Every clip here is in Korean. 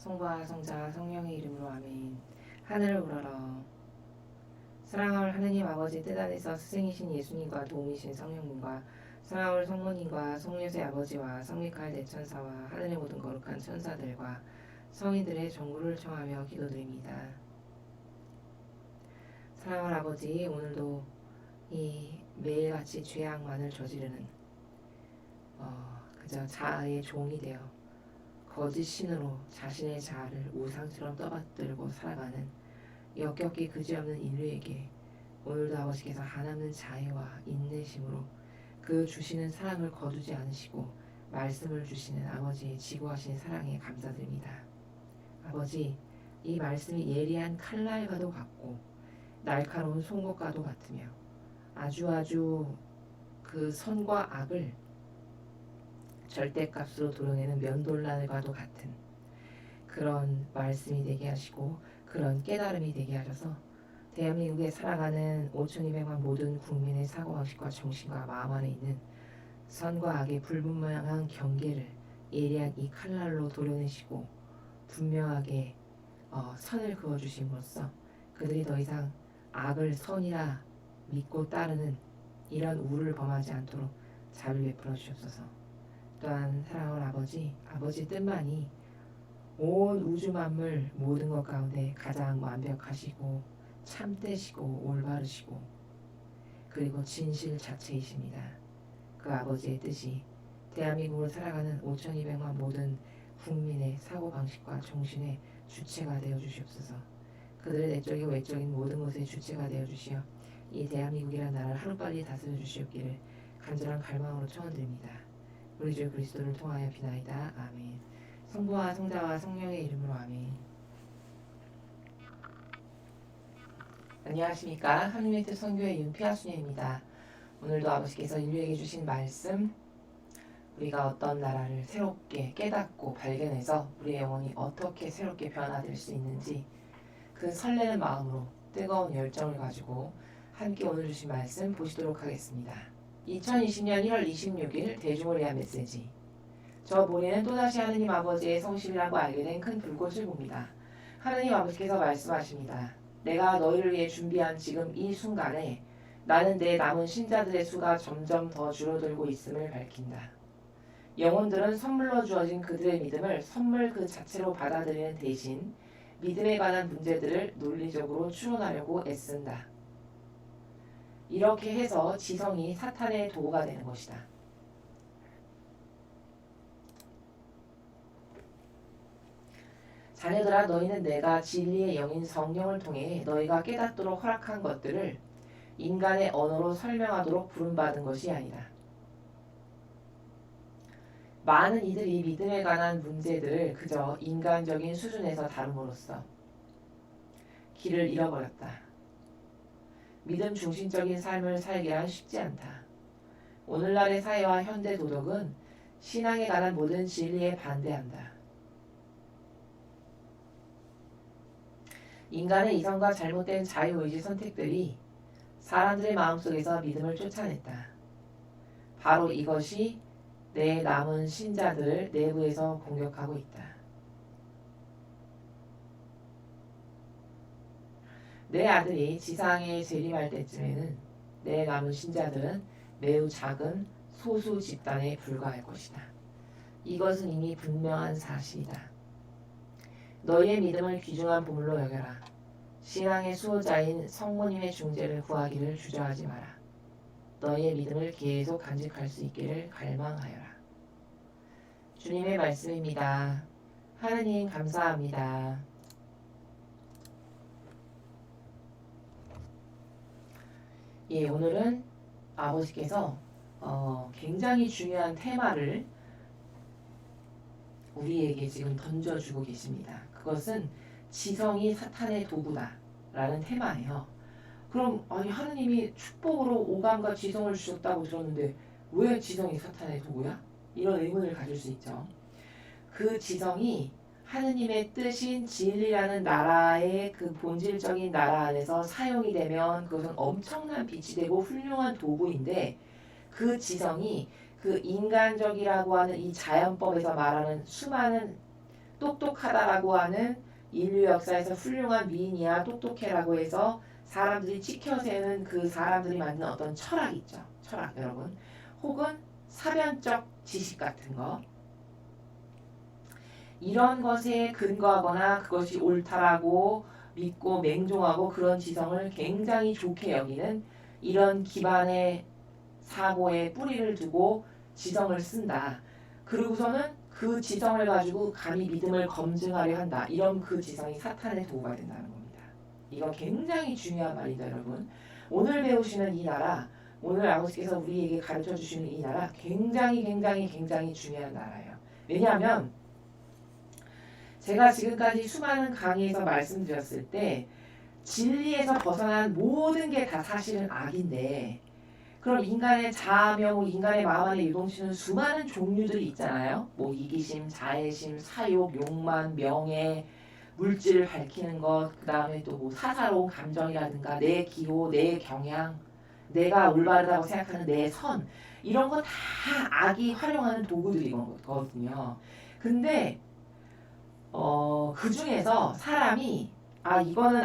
성부와 성자 성령의 이름으로 아멘. 하늘을 우러러. 사랑할 하느님 아버지 뜻 안에서 스승이신 예수님과 도움이신 성령님과 사랑할 성모님과 성녀의 아버지와 성미카엘 대천사와 하늘의 모든 거룩한 천사들과 성인들의 전구를 청하며 기도드립니다. 사랑할 아버지, 오늘도 이 매일같이 죄악만을 저지르는 그저 자아의 종이 되어 거짓 신으로 자신의 자아를 우상처럼 떠받들고 살아가는 역겹기 그지없는 인류에게 오늘도 아버지께서 한없는 자애와 인내심으로 그 주시는 사랑을 거두지 않으시고 말씀을 주시는 아버지의 지구하신 사랑에 감사드립니다. 아버지, 이 말씀이 예리한 칼날과도 같고 날카로운 송곳과도 같으며 아주 그 선과 악을 절대값으로 도려내는 면돌날과도 같은 그런 말씀이 되게 하시고 그런 깨달음이 되게 하셔서 대한민국에 살아가는 5,200만 모든 국민의 사고방식과 정신과 마음 안에 있는 선과 악의 불분명한 경계를 예리한 이 칼날로 도려내시고 분명하게 선을 그어주심으로써 그들이 더 이상 악을 선이라 믿고 따르는 이런 우를 범하지 않도록 자비를 베풀어 주옵소서. 또한 사랑하는 아버지 뜻만이 온 우주 만물 모든 것 가운데 가장 완벽하시고 참되시고 올바르시고 그리고 진실 자체이십니다. 그 아버지의 뜻이 대한민국을 살아가는 5,200만 모든 국민의 사고방식과 정신의 주체가 되어 주시옵소서. 그들의 내적이고 외적인 모든 것의 주체가 되어 주시어 이 대한민국이라는 나라를 하루빨리 다스려 주시옵기를 간절한 갈망으로 청원드립니다. 우리 주 그리스도를 통하여 비나이다. 아멘. 성부와 성자와 성령의 이름으로 아멘. 안녕하십니까. 하느님의 뜻 선교의 윤피아순녀입니다. 오늘도 아버지께서 인류에게 주신 말씀, 우리가 어떤 나라를 새롭게 깨닫고 발견해서 우리의 영혼이 어떻게 새롭게 변화될 수 있는지 그 설레는 마음으로 뜨거운 열정을 가지고 함께 오늘 주신 말씀 보시도록 하겠습니다. 2020년 1월 26일 대중을 위한 메시지. 저 모레는 또다시 하느님 아버지의 성실이라고 알게 된 큰 불꽃을 봅니다. 하느님 아버지께서 말씀하십니다. 내가 너희를 위해 준비한 지금 이 순간에 나는 내 남은 신자들의 수가 점점 더 줄어들고 있음을 밝힌다. 영혼들은 선물로 주어진 그들의 믿음을 선물 그 자체로 받아들이는 대신 믿음에 관한 문제들을 논리적으로 추론하려고 애쓴다. 이렇게 해서 지성이 사탄의 도구가 되는 것이다. 자녀들아, 너희는 내가 진리의 영인 성령을 통해 너희가 깨닫도록 허락한 것들을 인간의 언어로 설명하도록 부름받은 것이 아니다. 많은 이들이 믿음에 관한 문제들을 그저 인간적인 수준에서 다룸으로써 길을 잃어버렸다. 믿음 중심적인 삶을 살기란 쉽지 않다. 오늘날의 사회와 현대 도덕은 신앙에 관한 모든 진리에 반대한다. 인간의 이성과 잘못된 자유의지 선택들이 사람들의 마음속에서 믿음을 쫓아냈다. 바로 이것이 내 남은 신자들을 내부에서 공격하고 있다. 내 아들이 지상에 재림할 때쯤에는 내 남은 신자들은 매우 작은 소수 집단에 불과할 것이다. 이것은 이미 분명한 사실이다. 너희의 믿음을 귀중한 보물로 여겨라. 신앙의 수호자인 성모님의 중재를 구하기를 주저하지 마라. 너희의 믿음을 계속 간직할 수 있기를 갈망하여라. 주님의 말씀입니다. 하느님 감사합니다. 오늘은 아버지께서 굉장히 중요한 테마를 우리에게 지금 던져주고 계십니다. 그것은 지성이 사탄의 도구다 라는 테마예요. 그럼 하느님이 축복으로 오감과 지성을 주셨다고 들었는데 왜 지성이 사탄의 도구야? 이런 의문을 가질 수 있죠. 그 지성이 하느님의 뜻인 진리라는 나라의 그 본질적인 나라 안에서 사용이 되면 그것은 엄청난 빛이 되고 훌륭한 도구인데 그 지성이 그 인간적이라고 하는 이 자연법에서 말하는 수많은 똑똑하다라고 하는 인류 역사에서 훌륭한 미인이야 똑똑해라고 해서 사람들이 치켜세우는 그 사람들이 만든 어떤 철학 있죠. 철학 여러분. 혹은 사변적 지식 같은 거. 이런 것에 근거하거나 그것이 옳다라고 믿고 맹종하고 그런 지성을 굉장히 좋게 여기는 이런 기반의 사고에 뿌리를 두고 지성을 쓴다. 그리고서는 그 지성을 가지고 감히 믿음을 검증하려 한다. 이런 그 지성이 사탄의 도구가 된다는 겁니다. 이거 굉장히 중요한 말이다 여러분. 오늘 배우시는 이 나라, 오늘 아버지께서 우리에게 가르쳐 주시는 이 나라 굉장히 중요한 나라예요. 왜냐하면 제가 지금까지 수많은 강의에서 말씀드렸을 때 진리에서 벗어난 모든 게 다 사실은 악인데 그럼 인간의 자아명, 인간의 마음 안에 유동치는 수많은 종류들이 있잖아요. 뭐 이기심, 자애심, 사욕, 욕망, 명예, 물질을 밝히는 것, 그 다음에 또 뭐 사사로운 감정이라든가 내 기호, 내 경향, 내가 올바르다고 생각하는 내 선, 이런 거 다 악이 활용하는 도구들이거든요. 근데 그 중에서 사람이 이거는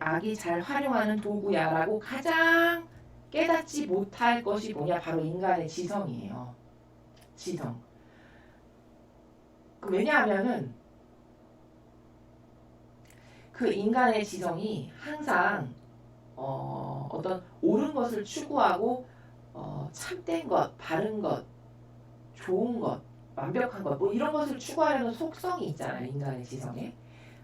악이 잘 활용하는 도구야라고 가장 깨닫지 못할 것이 뭐냐? 바로 인간의 지성이에요. 지성. 왜냐하면은 그 인간의 지성이 항상 어떤 옳은 것을 추구하고 참된 것, 바른 것, 좋은 것, 완벽한 것, 뭐 이런 것을 추구하려는 속성이 있잖아요. 인간의 지성에.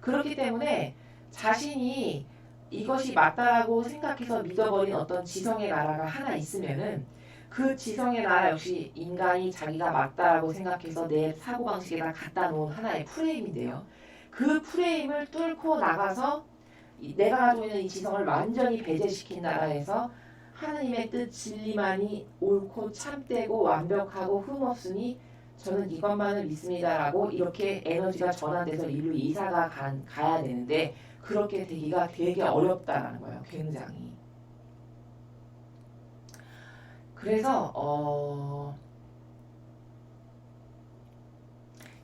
그렇기 때문에 자신이 이것이 맞다라고 생각해서 믿어버린 어떤 지성의 나라가 하나 있으면은 그 지성의 나라 역시 인간이 자기가 맞다라고 생각해서 내 사고방식에다 갖다 놓은 하나의 프레임인데요. 그 프레임을 뚫고 나가서 내가 가지고 있는 이 지성을 완전히 배제시킨 나라에서 하느님의 뜻 진리만이 옳고 참되고 완벽하고 흠없으니 저는 이것만을 믿습니다라고 이렇게 에너지가 전환돼서 인류 이사가 가야 되는데 그렇게 되기가 되게 어렵다라는 거예요. 굉장히. 그래서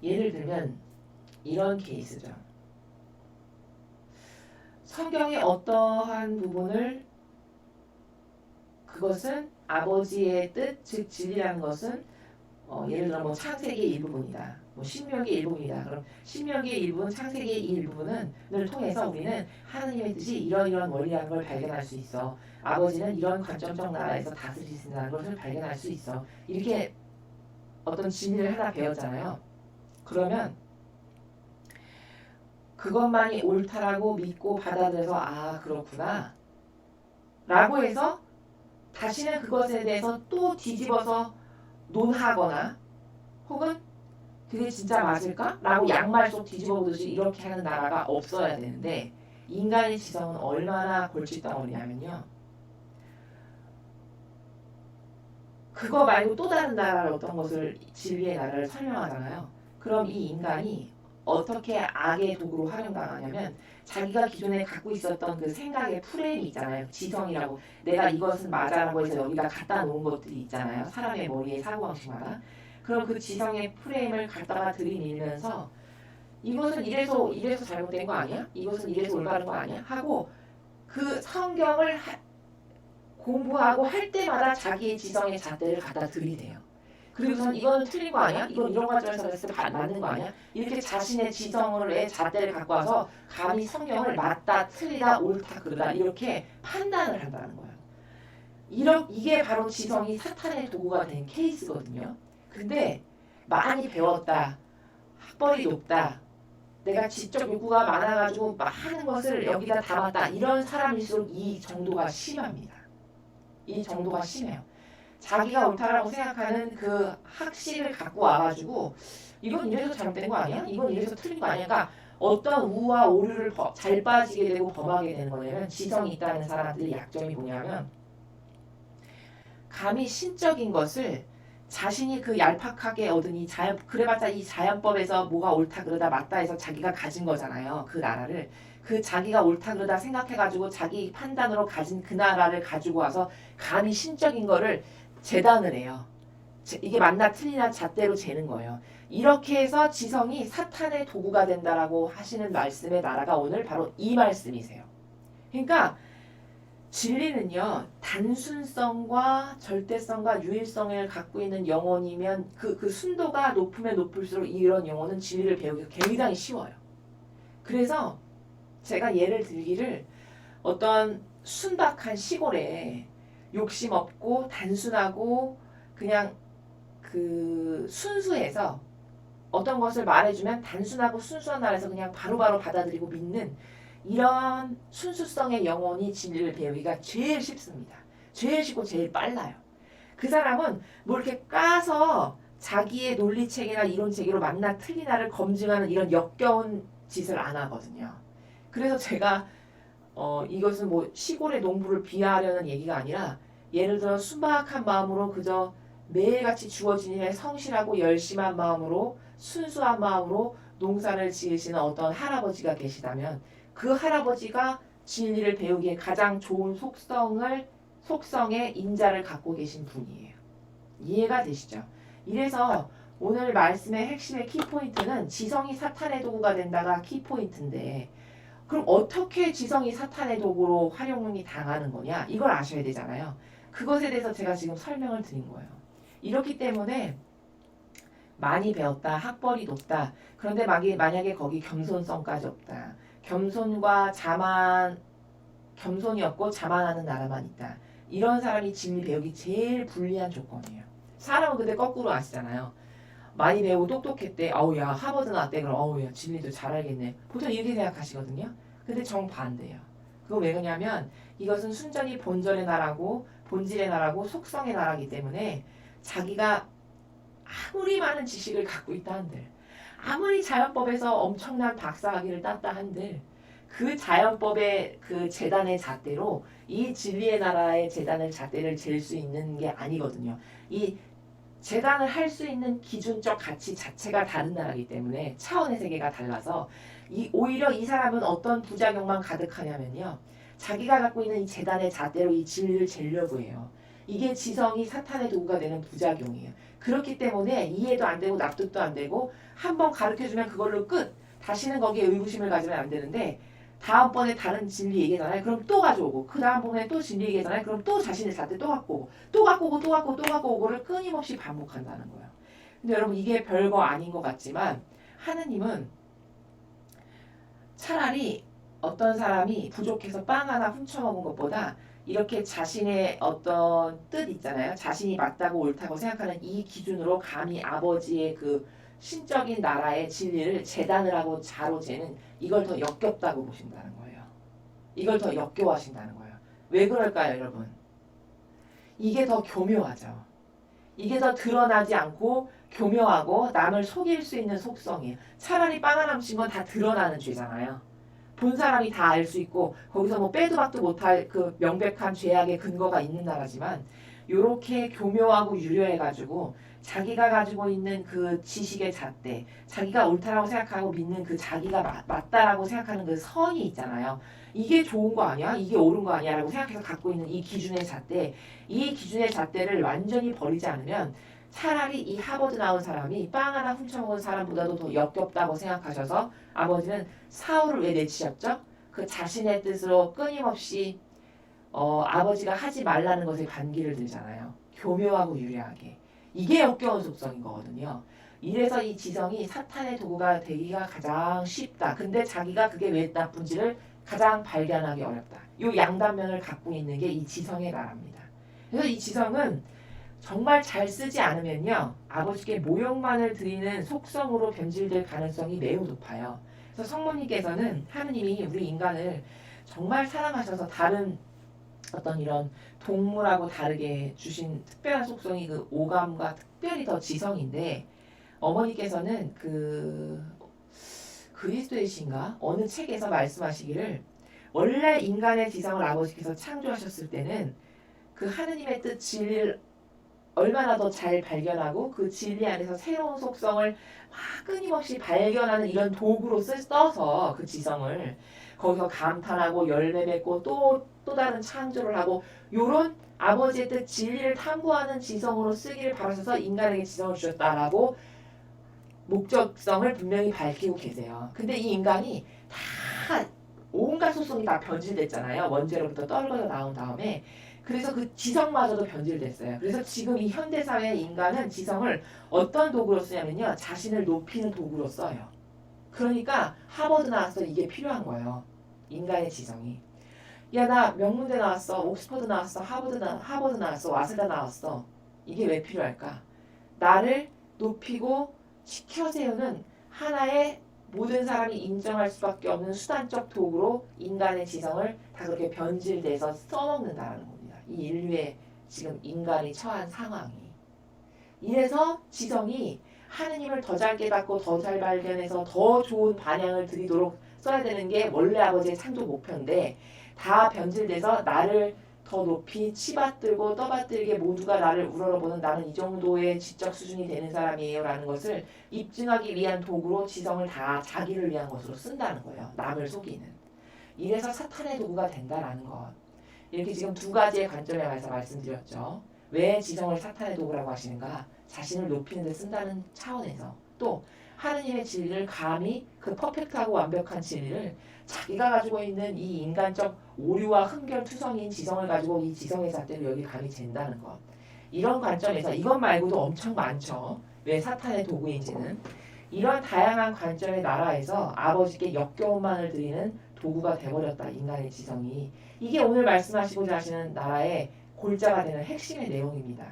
예를 들면 이런 케이스죠. 성경의 어떠한 부분을 그것은 아버지의 뜻, 즉 진리라는 것은 예를 들어 뭐 창세기의 일부분이다. 뭐 신명기의 일부분이다. 그럼 신명기의 일부분, 창세기의 일부분을 통해서 우리는 하느님의 뜻이 이런 원리라는 걸 발견할 수 있어. 아버지는 이런 관점적 나라에서 다스리신다는 것을 발견할 수 있어. 이렇게 어떤 진리를 하나 배웠잖아요. 그러면 그것만이 옳다라고 믿고 받아들여서 그렇구나 라고 해서 다시는 그것에 대해서 또 뒤집어서 논하거나 혹은 그게 진짜 맞을까? 라고 양말 속 뒤집어 보듯이 이렇게 하는 나라가 없어야 되는데 인간의 지성은 얼마나 골칫덩어리냐면요. 그거 말고 또 다른 나라를 어떤 것을 진리의 나라를 설명하잖아요. 그럼 이 인간이 어떻게 악의 도구로 활용당하냐면 자기가 기존에 갖고 있었던 그 생각의 프레임이 있잖아요. 지성이라고 내가 이것은 맞아라고 해서 여기다 갖다 놓은 것들이 있잖아요. 사람의 머리에 사고방식마다. 그럼 그 지성의 프레임을 갖다가 들이밀면서 이것은 이래서 잘못된 거 아니야? 이것은 이래서 올바른 거 아니야? 하고 그 성경을 공부하고 할 때마다 자기의 지성의 잣대를 갖다 들이대요. 그리고선 이건 틀린 거 아니야? 이건 이런 관점에서 봤을 때 맞는 거 아니야? 이렇게 자신의 지성의 잣대를 갖고 와서 감히 성경을 맞다, 틀리다, 옳다, 그르다 이렇게 판단을 한다는 거예요. 이게 바로 지성이 사탄의 도구가 된 케이스거든요. 근데 많이 배웠다, 학벌이 높다, 내가 지적 욕구가 많아가지고 많은 것을 여기다 담았다 이런 사람일수록 이 정도가 심합니다. 이 정도가 심해요. 자기가 옳다라고 생각하는 그 학식을 갖고 와가지고 이건 이래서 잘못된 거 아니야? 이건 이래서 틀린 거 아니야? 그러니까 어떤 우와 오류를 잘 빠지게 되고 범하게 되는 거냐면 지성이 있다는 사람들의 약점이 뭐냐면 감히 신적인 것을 자신이 그 얄팍하게 얻은 이 그래봤자 이 자연법에서 뭐가 옳다 그러다 맞다 해서 자기가 가진 거잖아요. 그 나라를. 그 자기가 옳다 그러다 생각해가지고 자기 판단으로 가진 그 나라를 가지고 와서 감히 신적인 거를 재단을 해요. 이게 맞나 틀리나 잣대로 재는 거예요. 이렇게 해서 지성이 사탄의 도구가 된다라고 하시는 말씀의 나라가 오늘 바로 이 말씀이세요. 그러니까 진리는요, 단순성과 절대성과 유일성을 갖고 있는 영혼이면 그 순도가 높으면 높을수록 이런 영혼은 진리를 배우기가 굉장히 쉬워요. 그래서 제가 예를 들기를 어떤 순박한 시골에 욕심 없고 단순하고 그냥 그 순수해서 어떤 것을 말해주면 단순하고 순수한 나라에서 그냥 바로바로 받아들이고 믿는 이런 순수성의 영혼이 진리를 배우기가 제일 쉽습니다. 제일 쉽고 제일 빨라요. 그 사람은 뭐 이렇게 까서 자기의 논리체계나 이론체계로 맞나 틀리나를 검증하는 이런 역겨운 짓을 안 하거든요. 그래서 제가 이것은 뭐 시골의 농부를 비하하려는 얘기가 아니라 예를 들어 순박한 마음으로 그저 매일같이 주어진 일에 성실하고 열심한 마음으로 순수한 마음으로 농사를 지으시는 어떤 할아버지가 계시다면 그 할아버지가 진리를 배우기에 가장 좋은 속성의 인자를 갖고 계신 분이에요. 이해가 되시죠? 이래서 오늘 말씀의 핵심의 키포인트는 지성이 사탄의 도구가 된다가 키포인트인데 그럼 어떻게 지성이 사탄의 도구로 활용이 당하는 거냐? 이걸 아셔야 되잖아요. 그것에 대해서 제가 지금 설명을 드린 거예요. 이렇기 때문에 많이 배웠다, 학벌이 높다. 그런데 만약에 거기 겸손성까지 없다. 겸손과 자만, 겸손이 없고 자만하는 나라만 있다. 이런 사람이 진리 배우기 제일 불리한 조건이에요. 사람은 근데 거꾸로 아시잖아요. 많이 배우고 똑똑했대. 아우 야 하버드 나왔대. 그럼 아우 야 진리도 잘 알겠네. 보통 이렇게 생각하시거든요. 근데 정반대예요. 그거 왜 그러냐면 이것은 순전히 본절의 나라고 본질의 나라고 속성의 나라이기 때문에 자기가 아무리 많은 지식을 갖고 있다 한들 아무리 자연법에서 엄청난 박사학위를 땄다 한들 그 자연법의 그 재단의 잣대로 이 진리의 나라의 재단의 잣대를 잴 수 있는 게 아니거든요. 이 재단을 할 수 있는 기준적 가치 자체가 다른 나라이기 때문에 차원의 세계가 달라서 오히려 이 사람은 어떤 부작용만 가득하냐면요. 자기가 갖고 있는 이 재단의 잣대로 이 진리를 재려고 해요. 이게 지성이 사탄의 도구가 되는 부작용이에요. 그렇기 때문에 이해도 안 되고 납득도 안 되고 한번 가르쳐주면 그걸로 끝. 다시는 거기에 의구심을 가지면 안 되는데 다음번에 다른 진리 얘기잖아요. 그럼 또 가져오고 그 다음번에 또 진리 얘기잖아요. 그럼 또 자신의 잣대 또 갖고 오고 또 갖고 오고 또 갖고 오고 또 갖고 오고를 끊임없이 반복한다는 거예요. 근데 여러분 이게 별거 아닌 것 같지만 하느님은 차라리 어떤 사람이 부족해서 빵 하나 훔쳐먹은 것보다 이렇게 자신의 어떤 뜻 있잖아요. 자신이 맞다고 옳다고 생각하는 이 기준으로 감히 아버지의 그 신적인 나라의 진리를 재단을 하고 자로 재는 이걸 더 역겹다고 보신다는 거예요. 이걸 더 역겨워하신다는 거예요. 왜 그럴까요, 여러분? 이게 더 교묘하죠. 이게 더 드러나지 않고 교묘하고 남을 속일 수 있는 속성이에요. 차라리 빵 하나 훔친 건 다 드러나는 죄잖아요. 본 사람이 다 알 수 있고 거기서 뭐 빼도 박도 못할 그 명백한 죄악의 근거가 있는 나라지만 요렇게 교묘하고 유려해가지고 자기가 가지고 있는 그 지식의 잣대, 자기가 옳다라고 생각하고 믿는 그 자기가 맞다라고 생각하는 그 선이 있잖아요. 이게 좋은 거 아니야? 이게 옳은 거 아니야? 라고 생각해서 갖고 있는 이 기준의 잣대, 이 기준의 잣대를 완전히 버리지 않으면 차라리 이 하버드 나온 사람이 빵 하나 훔쳐먹은 사람보다도 더 역겹다고 생각하셔서 아버지는 사울을 왜 내치셨죠? 그 자신의 뜻으로 끊임없이 아버지가 하지 말라는 것에 반기를 들잖아요. 교묘하고 유려하게. 이게 역겨운 속성인 거거든요. 이래서 이 지성이 사탄의 도구가 되기가 가장 쉽다. 근데 자기가 그게 왜 나쁜지를 가장 발견하기 어렵다. 이 양단면을 갖고 있는 게 이 지성의 나라입니다. 그래서 이 지성은 정말 잘 쓰지 않으면요. 아버지께 모욕만을 드리는 속성으로 변질될 가능성이 매우 높아요. 그래서 성모님께서는 하느님이 우리 인간을 정말 사랑하셔서 다른 어떤 이런 동물하고 다르게 주신 특별한 속성이 그 오감과 특별히 더 지성인데 어머니께서는 그 그리스도의 신가 어느 책에서 말씀하시기를 원래 인간의 지성을 아버지께서 창조하셨을 때는 그 하느님의 뜻 진리를 얼마나 더 잘 발견하고 그 진리 안에서 새로운 속성을 막 끊임없이 발견하는 이런 도구로 써서 그 지성을 거기서 감탄하고 열매 맺고 또 다른 창조를 하고 요런 아버지의 뜻 진리를 탐구하는 지성으로 쓰기를 바라셔서 인간에게 지성을 주셨다라고 목적성을 분명히 밝히고 계세요. 근데 이 인간이 다 온갖 소송이 다 변질됐잖아요. 원죄로부터 떨궈져 나온 다음에. 그래서 그 지성마저도 변질됐어요. 그래서 지금 이 현대사회의 인간은 지성을 어떤 도구로 쓰냐면요. 자신을 높이는 도구로 써요. 그러니까 하버드 나왔어 이게 필요한 거예요. 인간의 지성이. 야, 나 명문대 나왔어. 옥스퍼드 나왔어. 하버드 나왔어. 와세다 나왔어. 이게 왜 필요할까? 나를 높이고 시켜 세우는 하나의 모든 사람이 인정할 수밖에 없는 수단적 도구로 인간의 지성을 다 그렇게 변질돼서 써먹는다라는 겁니다. 이 인류의 지금 인간이 처한 상황이. 이래서 지성이 하느님을 더 잘 깨닫고 더 잘 발견해서 더 좋은 반향을 드리도록 써야 되는 게 원래 아버지의 창조 목표인데 다 변질돼서 나를 더 높이 치받들고 떠받들게 모두가 나를 우러러보는 나는 이 정도의 지적 수준이 되는 사람이에요 라는 것을 입증하기 위한 도구로 지성을 다 자기를 위한 것으로 쓴다는 거예요. 남을 속이는. 이래서 사탄의 도구가 된다라는 것. 이렇게 지금 두 가지의 관점에 관해서 말씀드렸죠. 왜 지성을 사탄의 도구라고 하시는가? 자신을 높이는 데 쓴다는 차원에서 또 하느님의 진리를 감히 그 퍼펙트하고 완벽한 진리를 자기가 가지고 있는 이 인간적 오류와 흠결투성인 지성을 가지고 이 지성의 잣대로 여기 감히 잰다는 것. 이런 관점에서 이것 말고도 엄청 많죠. 왜 사탄의 도구인지는. 이런 다양한 관점의 나라에서 아버지께 역겨움만을 드리는 도구가 돼버렸다. 인간의 지성이. 이게 오늘 말씀하시고자 하시는 나라의 골자가 되는 핵심의 내용입니다.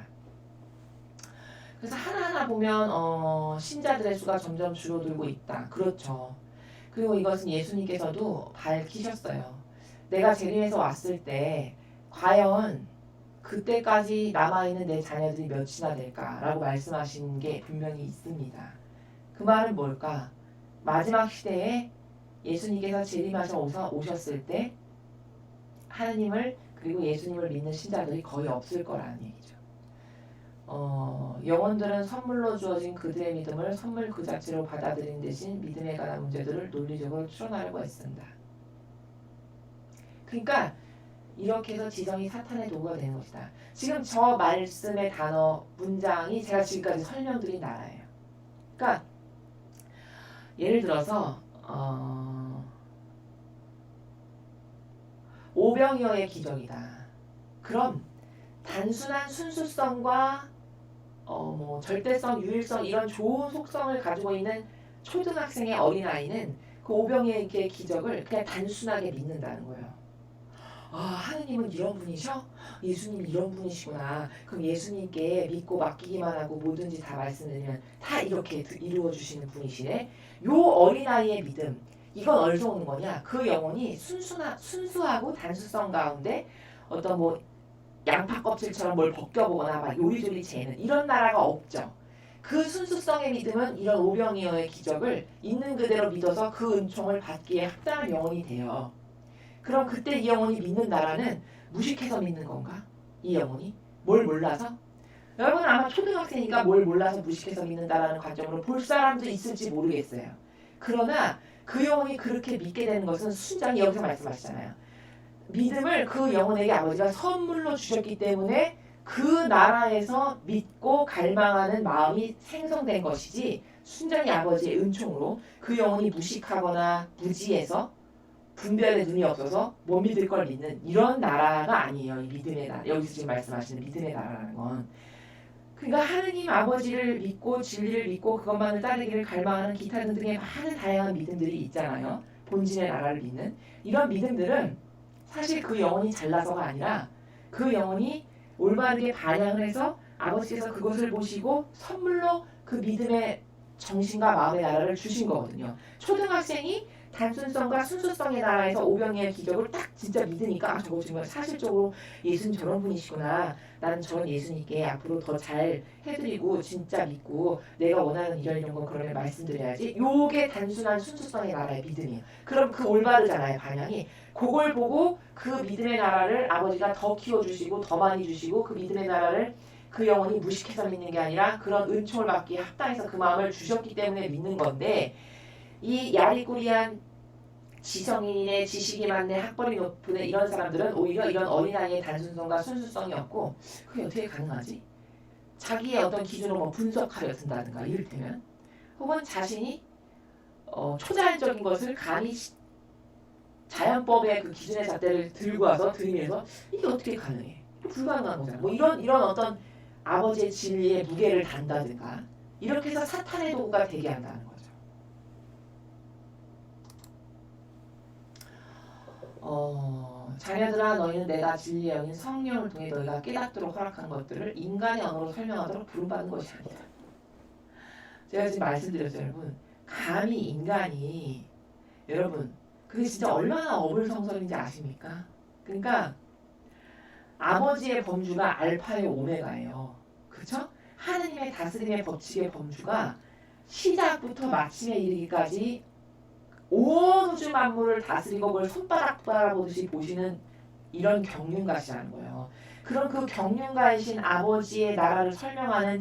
그래서 하나하나 보면 신자들의 수가 점점 줄어들고 있다. 그렇죠. 그리고 이것은 예수님께서도 밝히셨어요. 내가 재림에서 왔을 때 과연 그때까지 남아있는 내 자녀들이 몇이나 될까라고 말씀하신 게 분명히 있습니다. 그 말은 뭘까? 마지막 시대에 예수님께서 재림하셔서 오셨을 때 하느님을 그리고 예수님을 믿는 신자들이 거의 없을 거라는 얘기죠. 영혼들은 선물로 주어진 그들의 믿음을 선물 그 자체로 받아들이는 대신 믿음에 관한 문제들을 논리적으로 추론하려고 했습니다. 그러니까 이렇게 해서 지성이 사탄의 도구가 되는 것이다. 지금 저 말씀의 단어, 문장이 제가 지금까지 설명드린 나라예요. 그러니까 예를 들어서 오병이어의 기적이다. 그럼 단순한 순수성과 절대성, 유일성 이런 좋은 속성을 가지고 있는 초등학생의 어린아이는 그 오병이어의 기적을 그냥 단순하게 믿는다는 거예요. 아, 하느님은 이런 분이셔? 예수님이 이런 분이시구나. 그럼 예수님께 믿고 맡기기만 하고 뭐든지 다 말씀드리면 다 이렇게 이루어 주시는 분이시네. 요 어린아이의 믿음, 이건 어디서 오는 거냐? 그 영혼이 순수하고 단수성 가운데 어떤 양파 껍질처럼 뭘 벗겨보거나 막 요리조리 재는 이런 나라가 없죠. 그 순수성의 믿음은 이런 오병이어의 기적을 있는 그대로 믿어서 그 은총을 받기에 합당한 영혼이 돼요. 그럼 그때 이 영혼이 믿는 나라는 무식해서 믿는 건가? 이 영혼이? 뭘 몰라서? 여러분 아마 초등학생이니까 뭘 몰라서 무식해서 믿는다라는 관점으로 볼 사람도 있을지 모르겠어요. 그러나 그 영혼이 그렇게 믿게 되는 것은 순전히 여기서 말씀하시잖아요. 믿음을 그 영혼에게 아버지가 선물로 주셨기 때문에 그 나라에서 믿고 갈망하는 마음이 생성된 것이지 순전히 아버지의 은총으로 그 영혼이 무식하거나 무지해서 분별의 눈이 없어서 못 믿을 걸 믿는 이런 나라가 아니에요. 이 믿음의 나라. 여기서 지금 말씀하시는 믿음의 나라라는 건. 그러니까 하느님 아버지를 믿고 진리를 믿고 그것만을 따르기를 갈망하는 기타 등등의 많은 다양한 믿음들이 있잖아요. 본질의 나라를 믿는 이런 믿음들은 사실 그 영혼이 잘나서가 아니라 그 영혼이 올바르게 반향을 해서 아버지께서 그것을 보시고 선물로 그 믿음의 정신과 마음의 나라를 주신 거거든요. 초등학생이 단순성과 순수성의 나라에서 오병이어의 기적을 딱 진짜 믿으니까 저거 정말 사실적으로 예수님 저런 분이시구나. 나는 저런 예수님께 앞으로 더 잘 해드리고 진짜 믿고 내가 원하는 이런 건 그러면 말씀드려야지. 요게 단순한 순수성의 나라의 믿음이에요. 그럼 그 올바르잖아요. 반향이. 그걸 보고 그 믿음의 나라를 아버지가 더 키워주시고 더 많이 주시고 그 믿음의 나라를 그 영혼이 무식해서 믿는 게 아니라 그런 은총을 받기에 합당해서 그 마음을 주셨기 때문에 믿는 건데 이 야리꾸리한 지성인의 지식이 많네 학벌이 높은 이런 사람들은 오히려 이런 어린아이의 단순성과 순수성이 없고 그게 어떻게 가능하지? 자기의 어떤 기준으로 뭐 분석하려 든다든가 이를테면 혹은 자신이 초자연적인 것을 감히 자연법의 그 기준의 잣대를 들고 와서 들이면서 이게 어떻게 가능해? 불가능한 거잖아. 뭐 이런 어떤 아버지의 진리에 무게를 단다든가 이렇게 해서 사탄의 도구가 되게 한다는 거죠. 자녀들아 너희는 내가 진리의 영인 성령을 통해 너희가 깨닫도록 허락한 것들을 인간의 언어로 설명하도록 부름받은 것이 아니다. 제가 지금 말씀드렸죠 여러분. 감히 인간이 여러분 그게 진짜 얼마나 어불성설인지 아십니까? 그러니까 아버지의 범주가 알파의 오메가예요. 그렇죠? 하느님의 다스림의 법칙의 범주가 시작부터 마침에 이르기까지 온 우주 만물을 다스리고 그걸 손바닥 바라보듯이 보시는 이런 경륜가시라는 거예요. 그런 그 경륜가이신 아버지의 나라를 설명하는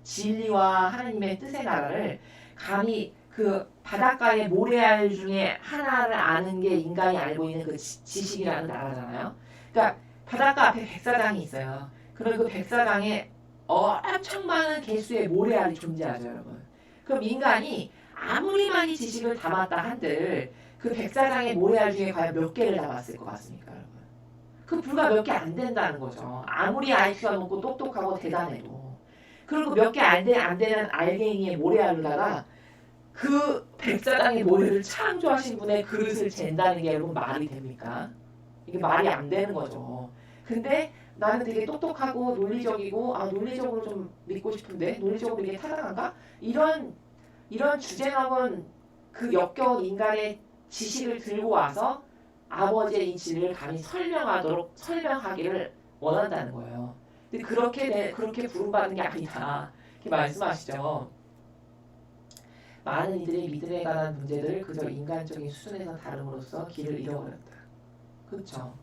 진리와 하나님의 뜻의 나라를 감히 그 바닷가의 모래알 중에 하나를 아는 게 인간이 알고 있는 그 지식이라는 나라잖아요. 그러니까 바닷가 앞에 백사장이 있어요. 그럼 그 백사장에 엄청 많은 개수의 모래알이 존재하죠, 여러분. 그럼 인간이 아무리 많이 지식을 담았다 한들 그 백사장의 모래알 중에 과연 몇 개를 담았을 것 같습니까, 여러분? 그 불과 몇 개 안 된다는 거죠. 아무리 IQ가 높고 똑똑하고 대단해도. 그리고 몇 개 안 되는 알갱이의 모래알로다가 그 백사장의 모래를 창조하신 분의 그릇을 잰다는 게 여러분 말이 됩니까? 이게 말이 안 되는 거죠. 근데 나는 되게 똑똑하고 논리적이고 논리적으로 좀 믿고 싶은데 논리적으로 이게 타당한가? 이런 주제넘은 그 역겨운 인간의 지식을 들고 와서 아버지의 이 진리를 감히 설명하기를 원한다는 거예요. 근데 그렇게 부름받는 게 아니다. 이렇게 말씀하시죠. 많은 이들이 믿음에 관한 문제들을 그저 인간적인 수준에서 다름으로써 길을 잃어버렸다. 그렇죠.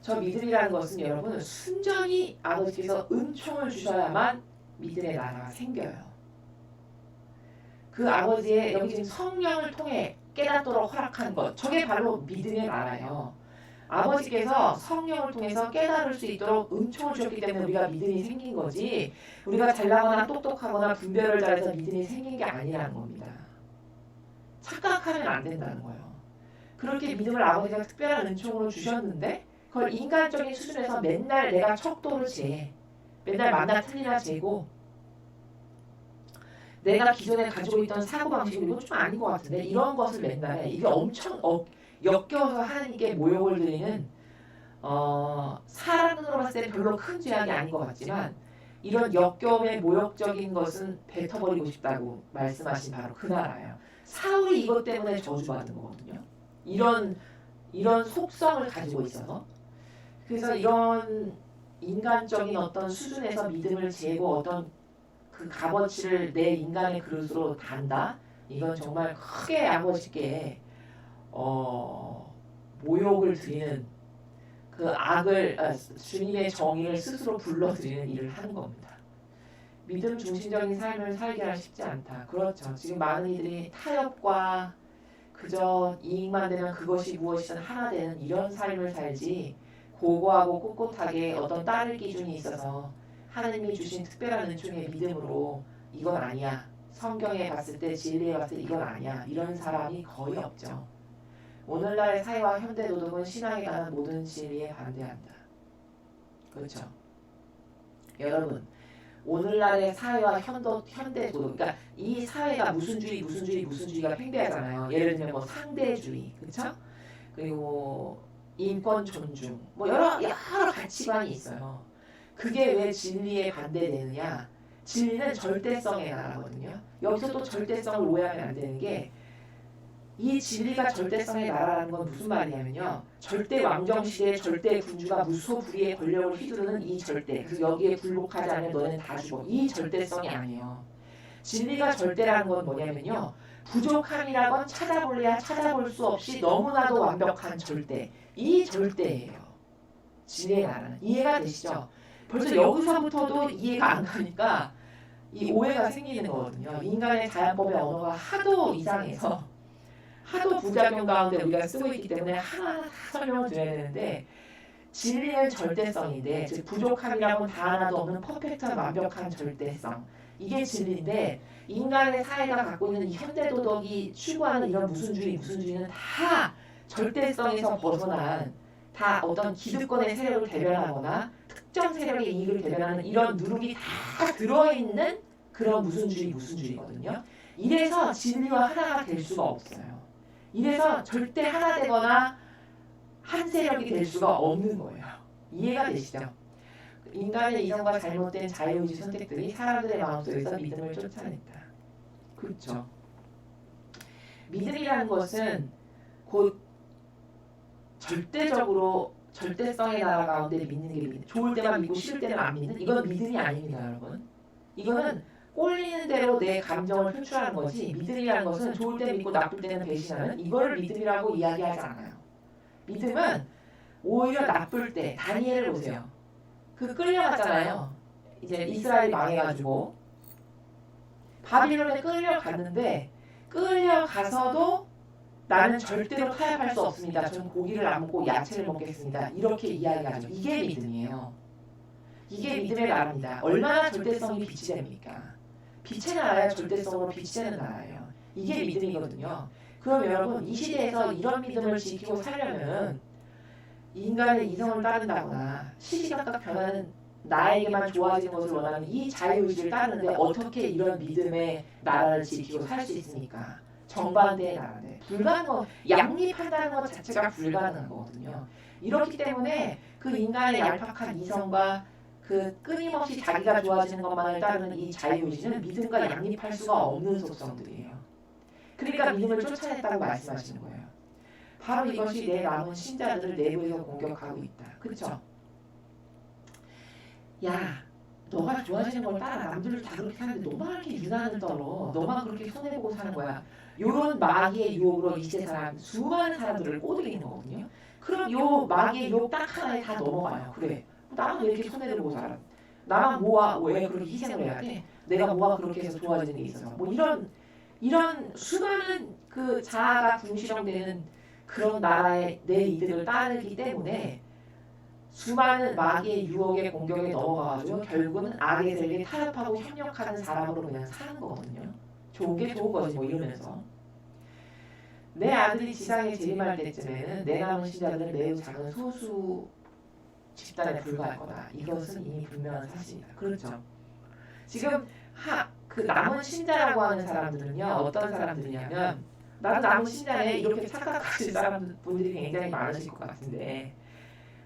저 믿음이라는 것은 여러분 순전히 아버지께서 은총을 주셔야만 믿음의 나라가 생겨요. 그 아버지의 여기 지금 성령을 통해 깨닫도록 허락한 것 저게 바로 믿음의 나라예요. 아버지께서 성령을 통해서 깨달을 수 있도록 은총을 주셨기 때문에 우리가 믿음이 생긴 거지 우리가 잘나거나 똑똑하거나 분별을 잘해서 믿음이 생긴 게 아니라는 겁니다. 착각하면 안 된다는 거예요. 그렇게 믿음을 아버지가 특별한 은총으로 주셨는데 그걸 인간적인 수준에서 맨날 내가 척도를 재 맨날 맞나 틀리나 재고 내가 기존에 가지고 있던 사고방식이 이거 좀 아닌 것 같은데 이런 것을 맨날 해. 이게 엄청 역겨워서 하나님께 모욕을 드리는 사람으로 봤을 때 별로 큰 죄악이 아닌 것 같지만 이런 역겨움의 모욕적인 것은 뱉어버리고 싶다고 말씀하신 바로 그 나라예요. 사울이 이것 때문에 저주받은 거거든요. 이런 속성을 가지고 있어서 그래서 이런 인간적인 어떤 수준에서 믿음을 재고 어떤 그 값어치를 내 인간의 그릇으로 단다. 이건 정말 크게 아버지께 모욕을 드리는 그 악을 주님의 정의를 스스로 불러드리는 일을 하는 겁니다. 믿음 중심적인 삶을 살기가 쉽지 않다. 그렇죠. 지금 많은 이들이 타협과 그저 이익만 되면 그것이 무엇이든 하나 되는 이런 삶을 살지 고고하고 꼿꼿하게 어떤 따를 기준이 있어서 하나님이 주신 특별한 은총의 믿음으로 이건 아니야. 성경에 봤을 때 진리에 봤을 때 이건 아니야. 이런 사람이 거의 없죠. 오늘날의 사회와 현대 도덕은 신앙에 관한 모든 진리에 반대한다. 그렇죠. 여러분 오늘날의 사회와 현대 도덕 그러니까 이 사회가 무슨주의가 팽배하잖아요. 예를 들면 뭐 상대주의 그렇죠? 그리고 인권 존중 뭐 여러 가치관이 있어요. 그게 왜 진리에 반대되느냐? 진리는 절대성의 나라거든요. 여기서 또 절대성을 오해하면 안 되는 게 이 진리가 절대성의 나라라는 건 무슨 말이냐면요. 절대 왕정시대의 절대 군주가 무소불위의 권력을 휘두르는 이 절대. 그래서 여기에 굴복하지 않으면 너는 다 죽어. 이 절대성이 아니에요. 진리가 절대라는 건 뭐냐면요. 부족함이라건 찾아볼래야 찾아볼 수 없이 너무나도 완벽한 절대. 이 절대예요. 진리의 나라는. 이해가 되시죠? 벌써 여기서부터도 이해가 안 가니까 이 오해가 생기는 거거든요. 인간의 자연법의 언어가 하도 이상해서 하도 부작용 가운데 우리가 쓰고 있기 때문에 하나하나 다 설명을 드려야 되는데 진리는 절대성인데 즉 부족함이라고는 다 하나도 없는 퍼펙트한 완벽한 절대성 이게 진리인데 인간의 사회가 갖고 있는 이 현대 도덕이 추구하는 이런 무슨주의는 다 절대성에서 벗어난 다 어떤 기득권의 세력을 대변하거나 특정 세력의 이익을 대변하는 이런 누룩이 다 들어있는 그런 무슨주의거든요. 이래서 진리와 하나가 될 수가 없어요. 이래서 절대 하나 되거나 한 세력이 될 수가 없는 거예요. 이해가 되시죠? 인간의 이성과 잘못된 자유의지 선택들이 사람들의 마음속에서 믿음을 쫓아냈다. 그렇죠. 믿음이라는 것은 곧 절대적으로 절대성의 나라 가운데 믿는 게 믿음. 좋을 때만 믿고 싫을 때는 안 믿는 이건 믿음이 아닙니다, 여러분. 이거는 꼴리는 대로 내 감정을 표출하는 거지 믿음이라는 것은 좋을 때 믿고 나쁠 때는 배신하는 이거를 믿음이라고 이야기하지 않아요. 믿음은 오히려 나쁠 때 다니엘을 보세요. 그 끌려갔잖아요. 이제 이스라엘이 망해가지고 바빌론에 끌려갔는데 끌려가서도 나는 절대로 타협할 수 없습니다. 저는 고기를 안 먹고 야채를 먹겠습니다. 이렇게 이야기하죠. 이게 믿음이에요. 이게 믿음의 나라입니다. 얼마나 절대성이 빛이 됩니까? 빛의 나라야 절대성으로 빛이 되는 나라예요. 이게 믿음이거든요. 그럼 여러분 이 시대에서 이런 믿음을 지키고 살려면 인간의 이성을 따른다거나 시시각각 변하는 나에게만 좋아지는 것을 원하는 이 자유의지를 따르는데 어떻게 이런 믿음의 나라를 지키고 살 수 있습니까? 정반대의 나라인데 불가능, 양립한다는 것 자체가 불가능한 거거든요. 이렇기 때문에 그 인간의 얄팍한 이성과 그 끊임없이 자기가 좋아지는 것만을 따르는 이 자유의지는 믿음과 양립할 수가 없는 속성들이에요. 그러니까 믿음을 쫓아냈다고 말씀하시는 거예요. 바로 이것이 내 남은 신자들을 내부에서 공격하고 있다. 그렇죠? 야, 너가 좋아지는 걸 따라 남들을 다 그렇게 하는데 너만 이렇게 유난을 떨어. 너만 그렇게 손해보고 사는 거야. 요런 마귀의 유혹으로 이제 수많은 사람들을 꼬드기는 거거든요. 그럼 요 마귀의 유혹 딱 하나에 다 넘어가요. 그래. 나는 왜 이렇게 손해를 보고 살아? 나만 뭐가 왜 그렇게 희생을 해야 돼? 내가 뭐가 그렇게 해서 좋아지는 게 있어서 뭐 이런 수많은 그 자아가 궁시렁대는 그런 나라의 내 이득을 따르기 때문에 수많은 마귀의 유혹의 공격에 넘어가가지고 결국은 악의 세력에 타협하고 협력하는 사람으로 그냥 사는 거거든요. 좋은 게 좋은 거지 뭐 이러면서 내 아들이 지상에 재림할 때쯤에는 내 남은 신자들은 매우 작은 소수 집단에 불과할 거다. 이것은 이미 분명한 사실이다. 그렇죠. 지금 그 남은 신자라고 하는 사람들은요. 어떤 사람들이냐면 나도 남은 신자네 이렇게 착각하실 사람분들이 굉장히 많으실 것 같은데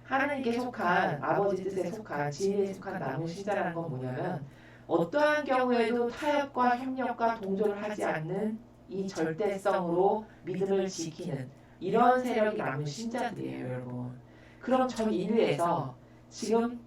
하나님께 속한 아버지 뜻에 속한 진리에 속한 남은 신자라는 건 뭐냐면 어떠한 경우에도 타협과 협력과 동조를 하지 않는 이 절대성으로 믿음을 지키는 이런 세력이 남은 신자들이에요, 여러분. 그럼 전 인류에서 지금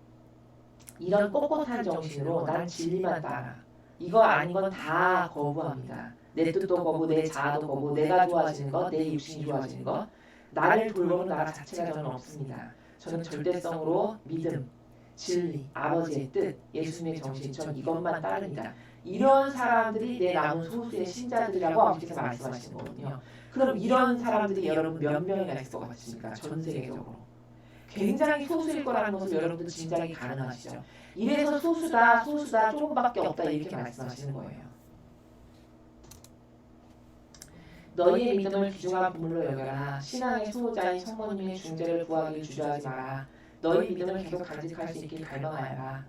이런 꼿꼿한 정신으로 난 진리만 따라 이거 아닌 건 다 거부합니다. 내 뜻도 거부, 내 자아도 거부, 내가 좋아지는 것, 내 육신이 좋아지는 것 나를 돌보는 나라 자체가 저는 없습니다. 저는 절대성으로 믿음, 진리, 아버지의 뜻, 예수님의 정신 전 이것만 따릅니다. 이런 사람들이 내 남은 소수의 신자들이라고 아버지께서 말씀하시는 거거든요. 그럼 이런 사람들이 여러분 몇 명이나 있을 것 같습니까? 전 세계적으로. 굉장히 소수일 거라는 것을 여러분들 짐작이 가능하시죠. 이래서 소수다 조금밖에 없다 이렇게 말씀하시는 거예요. 너희의 믿음을 귀중한 보물로 여겨라. 신앙의 수호자인 성모님의 중재를 구하기를 주저하지 마라. 너희 믿음을 계속 간직할 수 있길 갈망하여라.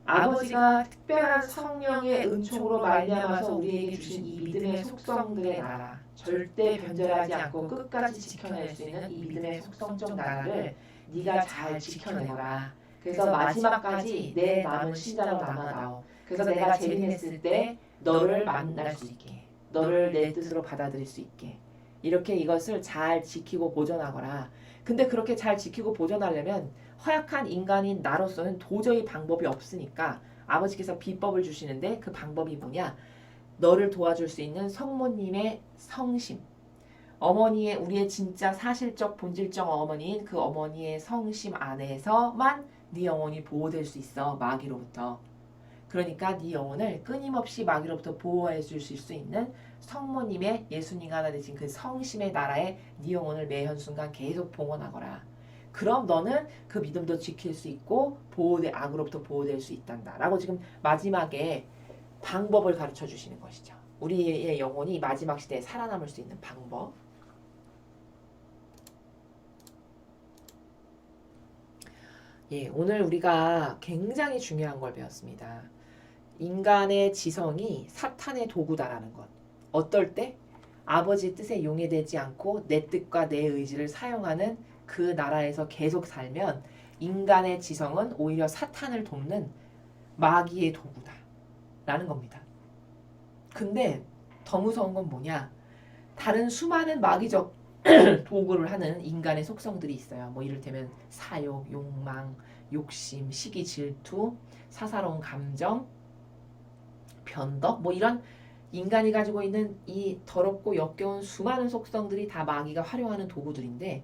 아버지가 특별한 성령의 은총으로 말미암아서 우리에게 주신 이 믿음의 속성들의 나라, 절대 변절하지 않고 끝까지 지켜낼 수 있는 이 믿음의 속성적 나라를 네가 잘 지켜내거라. 그래서 마지막까지 내 남은 신자로 남아다오. 그래서 내가 재림했을 때 너를 만날 수 있게, 너를 내 뜻으로 받아들일 수 있게 이렇게 이것을 잘 지키고 보존하거라. 근데 그렇게 잘 지키고 보존하려면 허약한 인간인 나로서는 도저히 방법이 없으니까 아버지께서 비법을 주시는데 그 방법이 뭐냐? 너를 도와줄 수 있는 성모님의 성심, 어머니의 우리의 진짜 사실적 본질적 어머니인 그 어머니의 성심 안에서만 네 영혼이 보호될 수 있어. 마귀로부터. 그러니까 네 영혼을 끊임없이 마귀로부터 보호해 주실 수 있는 성모님의 예수님과 하나 되신 그 성심의 나라에 네 영혼을 매현 순간 계속 봉헌하거라. 그럼 너는 그 믿음도 지킬 수 있고 악으로부터 보호될 수 있단다. 라고 지금 마지막에 방법을 가르쳐 주시는 것이죠. 우리의 영혼이 마지막 시대에 살아남을 수 있는 방법. 예, 오늘 우리가 굉장히 중요한 걸 배웠습니다. 인간의 지성이 사탄의 도구다라는 것. 어떨 때? 아버지 뜻에 용해되지 않고 내 뜻과 내 의지를 사용하는 그 나라에서 계속 살면 인간의 지성은 오히려 사탄을 돕는 마귀의 도구다 라는 겁니다. 근데 더 무서운 건 뭐냐? 다른 수많은 마귀적 도구를 하는 인간의 속성들이 있어요. 뭐 이를테면 사욕, 욕망, 욕심, 시기, 질투, 사사로운 감정, 변덕, 뭐 이런 인간이 가지고 있는 이 더럽고 역겨운 수많은 속성들이 다 마귀가 활용하는 도구들인데,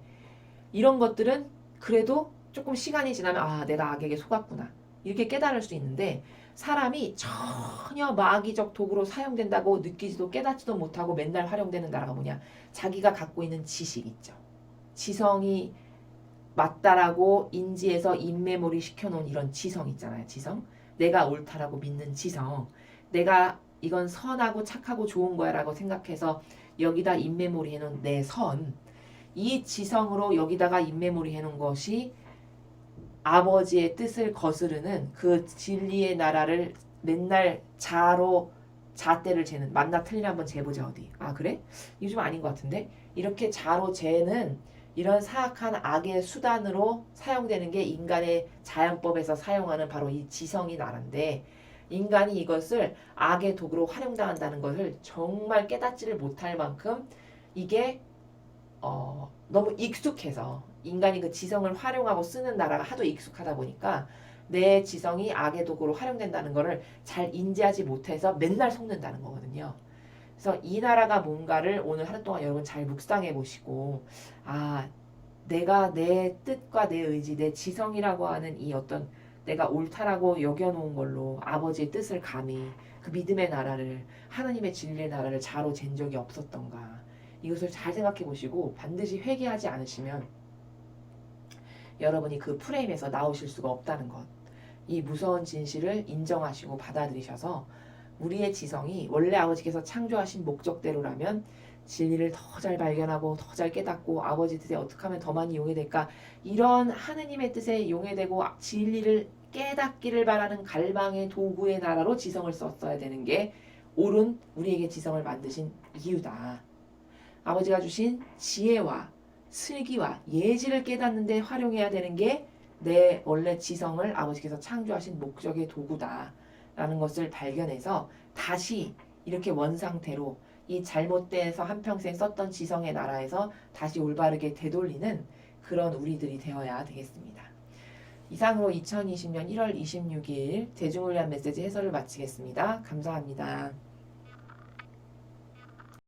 이런 것들은 그래도 조금 시간이 지나면 내가 악에게 속았구나 이렇게 깨달을 수 있는데, 사람이 전혀 마귀적 도구로 사용된다고 느끼지도 깨닫지도 못하고 맨날 활용되는 나라가 뭐냐? 자기가 갖고 있는 지식 있죠. 지성이 맞다라고 인지해서 인메모리 시켜놓은 이런 지성 있잖아요. 지성. 내가 옳다라고 믿는 지성. 내가 이건 선하고 착하고 좋은 거야 라고 생각해서 여기다 인메모리 해놓은 내 선. 이 지성으로 여기다가 인메모리 해놓은 것이 아버지의 뜻을 거스르는 그 진리의 나라를 맨날 잣대를 재는, 맞나 틀리나 한번 재보자. 어디? 그래? 이거 좀 아닌 것 같은데? 이렇게 자로 재는 이런 사악한 악의 수단으로 사용되는 게 인간의 자연법에서 사용하는 바로 이 지성이 나라인데, 인간이 이것을 악의 도구로 활용당한다는 것을 정말 깨닫지를 못할 만큼 이게 너무 익숙해서, 인간이 그 지성을 활용하고 쓰는 나라가 하도 익숙하다 보니까 내 지성이 악의 도구로 활용된다는 것을 잘 인지하지 못해서 맨날 속는다는 거거든요. 그래서 이 나라가 뭔가를 오늘 하루 동안 여러분 잘 묵상해 보시고, 내가 내 뜻과 내 의지, 내 지성이라고 하는 이 어떤 내가 옳다라고 여겨놓은 걸로 아버지의 뜻을 감히 그 믿음의 나라를, 하나님의 진리의 나라를 자로 잰 적이 없었던가, 이것을 잘 생각해 보시고 반드시 회개하지 않으시면 여러분이 그 프레임에서 나오실 수가 없다는 것. 이 무서운 진실을 인정하시고 받아들이셔서 우리의 지성이 원래 아버지께서 창조하신 목적대로라면 진리를 더 잘 발견하고 더 잘 깨닫고 아버지 뜻에 어떻게 하면 더 많이 용해될까, 이런 하느님의 뜻에 용해되고 진리를 깨닫기를 바라는 갈망의 도구의 나라로 지성을 썼어야 되는 게 옳은 우리에게 지성을 만드신 이유다. 아버지가 주신 지혜와 슬기와 예지를 깨닫는 데 활용해야 되는 게 내 원래 지성을 아버지께서 창조하신 목적의 도구다 라는 것을 발견해서 다시 이렇게 원상태로 이 잘못돼서 한평생 썼던 지성의 나라에서 다시 올바르게 되돌리는 그런 우리들이 되어야 되겠습니다. 이상으로 2020년 1월 26일 대중을 위한 메시지 해설을 마치겠습니다. 감사합니다.